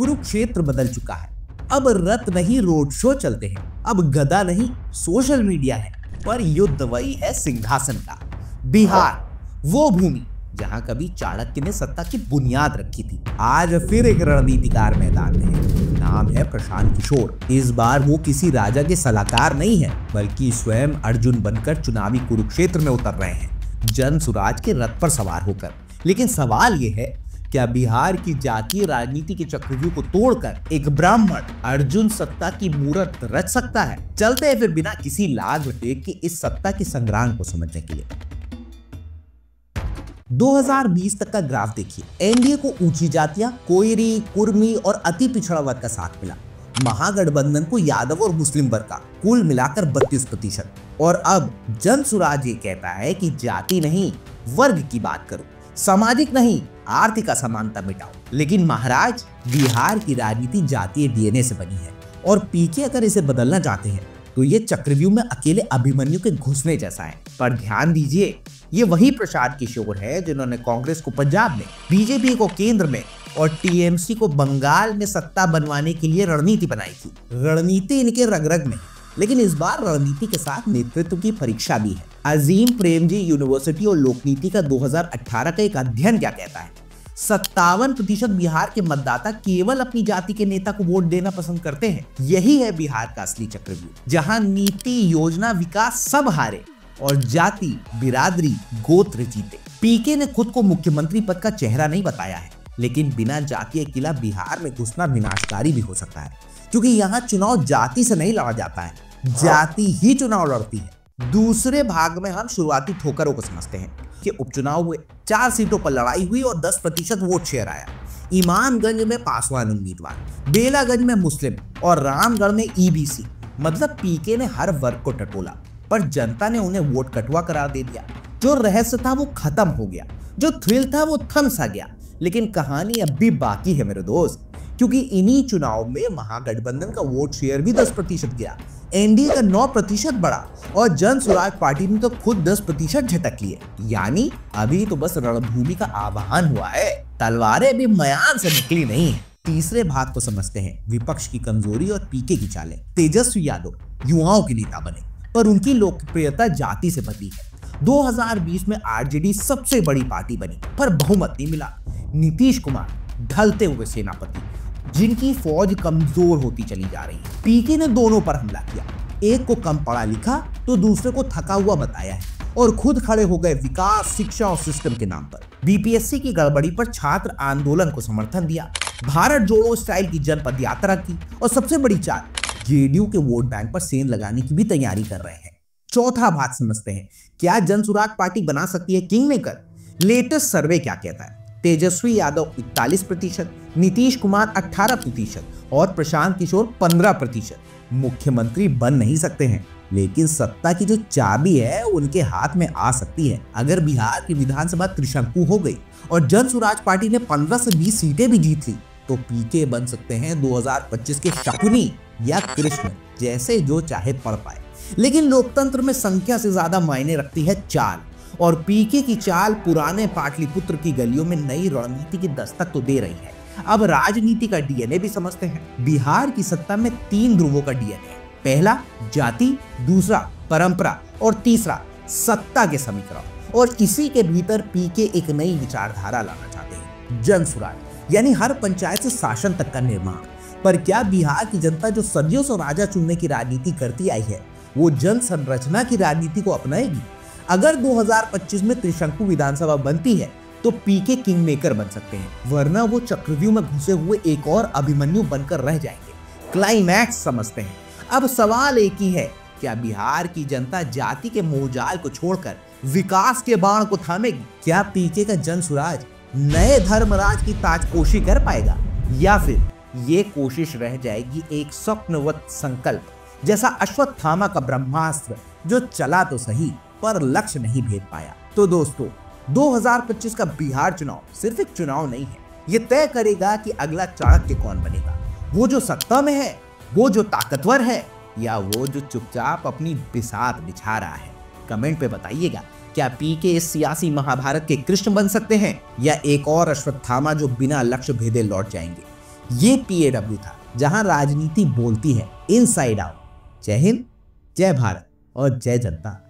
कुरुक्षेत्र बदल चुका है। अब रथ नहीं रोड शो चलते हैं, अब गदा नहीं सोशल मीडिया है, पर युद्ध वही है सिंहासन का। बिहार, वो भूमि जहां कभी चाणक्य ने सत्ता की बुनियाद रखी थी, आज फिर एक रणनीतिकार मैदान में है। नाम है प्रशांत किशोर। इस बार वो किसी राजा के सलाहकार नहीं है, बल्कि स्वयं अर्जुन बनकर चुनावी कुरुक्षेत्र में उतर रहे हैं, जन सुराज के रथ पर सवार होकर। लेकिन सवाल ये है, क्या बिहार की जातीय राजनीति के चक्रव्यूह को तोड़कर एक ब्राह्मण अर्जुन सत्ता की मूरत रच सकता है? चलते हैं फिर बिना किसी लाग लपेट के इस सत्ता के संग्राम को समझने के लिए। 2020 तक का ग्राफ देखिए। एनडीए को ऊंची जातियां, कोयरी, कुर्मी और अति पिछड़ा वर्ग का साथ मिला। महागठबंधन को यादव और मुस्लिम वर्ग का कुल मिलाकर 32%। और अब जन सुराज ये कहता है कि जाति नहीं वर्ग की बात करो, सामाजिक नहीं आर्थिक असमानता मिटाओ। लेकिन महाराज, बिहार की राजनीति जातीय डीएनए से बनी है और पीके अगर इसे बदलना चाहते हैं तो ये चक्रव्यूह में अकेले अभिमन्यु के घुसने जैसा है। पर ध्यान दीजिए, ये वही प्रशांत किशोर है जिन्होंने कांग्रेस को पंजाब में, बीजेपी को केंद्र में और टीएमसी को बंगाल में सत्ता बनवाने के लिए रणनीति बनाई थी। रणनीति इनके रग रग में, लेकिन इस बार रणनीति के साथ नेतृत्व की परीक्षा भी है। अजीम प्रेमजी यूनिवर्सिटी और लोकनीति का 2018 का एक अध्ययन क्या कहता है? 57% बिहार के मतदाता केवल अपनी जाति के नेता को वोट देना पसंद करते हैं। यही है बिहार का असली चक्रव्यूह, जहां नीति, योजना, विकास सब हारे और जाति, बिरादरी, गोत्र जीते। पीके ने खुद को मुख्यमंत्री पद का चेहरा नहीं बताया है, लेकिन बिना जातीय किला बिहार में घुसना विनाशकारी भी हो सकता है, क्योंकि यहाँ चुनाव जाति से नहीं लड़ा जाता है, जाति ही चुनाव लड़ती है। दूसरे भाग में हम शुरुआती ठोकरों को समझते हैं कि उपचुनाव हुए, 4 सीटों पर लड़ाई हुई और 10% वोट शेयर आया। इमामगंज में पासवान उम्मीदवार, बेलागंज में मुस्लिम और रामगढ़ में ईबीसी। मतलब पीके ने हर वर्ग को टटोला, पर जनता ने उन्हें वोट कटवा करार दे दिया। जो रहस्य था वो खत्म हो गया, जो थ्रिल था वो थम सा गया। लेकिन कहानी अब भी बाकी है मेरे दोस्त, क्योंकि इन्हीं चुनाव में महागठबंधन का वोट शेयर भी 10% गया, एनडीए का 9% बढ़ा और जन सुराज पार्टी ने तो खुद 10% झटक लिए। यानी अभी तो बस रणभूमि का आह्वान हुआ है, तलवारें भी मैदान से निकली नहीं है। तीसरे भाग को समझते हैं, विपक्ष की कमजोरी और पीके की चालें। तेजस्वी यादव युवाओं के नेता बने, पर उनकी लोकप्रियता जाति से बदली है। 2020 में आरजेडी सबसे बड़ी पार्टी बनी, पर बहुमत नहीं मिला। नीतीश कुमार ढलते हुए सेनापति, जिनकी फौज कमजोर होती चली जा रही है। पीके ने दोनों पर हमला किया, एक को कम पढ़ा लिखा तो दूसरे को थका हुआ बताया है, और खुद खड़े हो गए विकास, शिक्षा और सिस्टम के नाम पर। बीपीएससी की गड़बड़ी पर छात्र आंदोलन को समर्थन दिया, भारत जोड़ो स्टाइल की जनपद यात्रा की, और सबसे बड़ी चाल, जेडीयू के वोट बैंक पर सेंध लगाने की भी तैयारी कर रहे हैं। चौथा भाग समझते हैं, क्या जन सुराज पार्टी बना सकती है किंग मेकर? लेटेस्ट सर्वे क्या कहता है? तेजस्वी यादव 41%, नीतीश कुमार 18% और प्रशांत किशोर 15%। मुख्यमंत्री बन नहीं सकते हैं, लेकिन सत्ता की जो चाबी है उनके हाथ में आ सकती है। अगर बिहार की विधानसभा त्रिशंकु हो गई और जन सुराज पार्टी ने 15 से 20 सीटें भी जीत ली, तो पीके बन सकते हैं 2025 के शकुनी या कृष्ण, जैसे जो चाहे पढ़ पाए। लेकिन लोकतंत्र में संख्या से ज्यादा मायने रखती है चाल, और पीके की चाल पुराने पाटलिपुत्र की गलियों में नई रणनीति की दस्तक तो दे रही है। अब राजनीति का डीएनए भी समझते हैं। बिहार की सत्ता में 3 ध्रुवों का डीएनए है। पहला जाति, दूसरा परंपरा और तीसरा सत्ता के समीकरण। और इसी के भीतर पीके एक नई विचारधारा लाना चाहते हैं, जन सुराज, यानी हर पंचायत से शासन तक का निर्माण। पर क्या बिहार की जनता जो सदियों से राजा चुनने की राजनीति करती आई है, वो जन संरचना की राजनीति को अपनाएगी? अगर 2025 में त्रिशंकु विधानसभा बनती है तो पीके किंग मेकर बन सकते हैं, वरना वो चक्रव्यूह में घुसे हुए एक और अभिमन्यु बनकर रह जाएंगे। क्लाइमैक्स समझते हैं। अब सवाल एक ही है, क्या बिहार की जनता जाति के मोहजाल को छोड़कर विकास के बाण को थामेगी? क्या पीके का जन सुराज नए धर्मराज की ताजपोशी कर पाएगा, या फिर ये कोशिश रह जाएगी एक स्वप्नवत संकल्प जैसा अश्वत्थामा का ब्रह्मास्त्र, जो चला तो सही पर लक्ष्य नहीं भेद पाया? तो दोस्तों, 2025 का बिहार चुनाव सिर्फ एक चुनाव नहीं है, ये तय करेगा कि अगला चाणक्य कौन बनेगा। वो जो सत्ता में है, वो जो ताकतवर है, या वो जो चुपचाप अपनी बिसात बिछा रहा है। कमेंट पे बताइएगा, क्या पीके इस सियासी महाभारत के कृष्ण बन सकते हैं, या एक और अश्वत्थामा जो बिना लक्ष्य भेदे लौट जाएंगे? ये PAW था, जहां राजनीति बोलती है इनसाइड आउट। जय हिंद, जय भारत और जय जनता।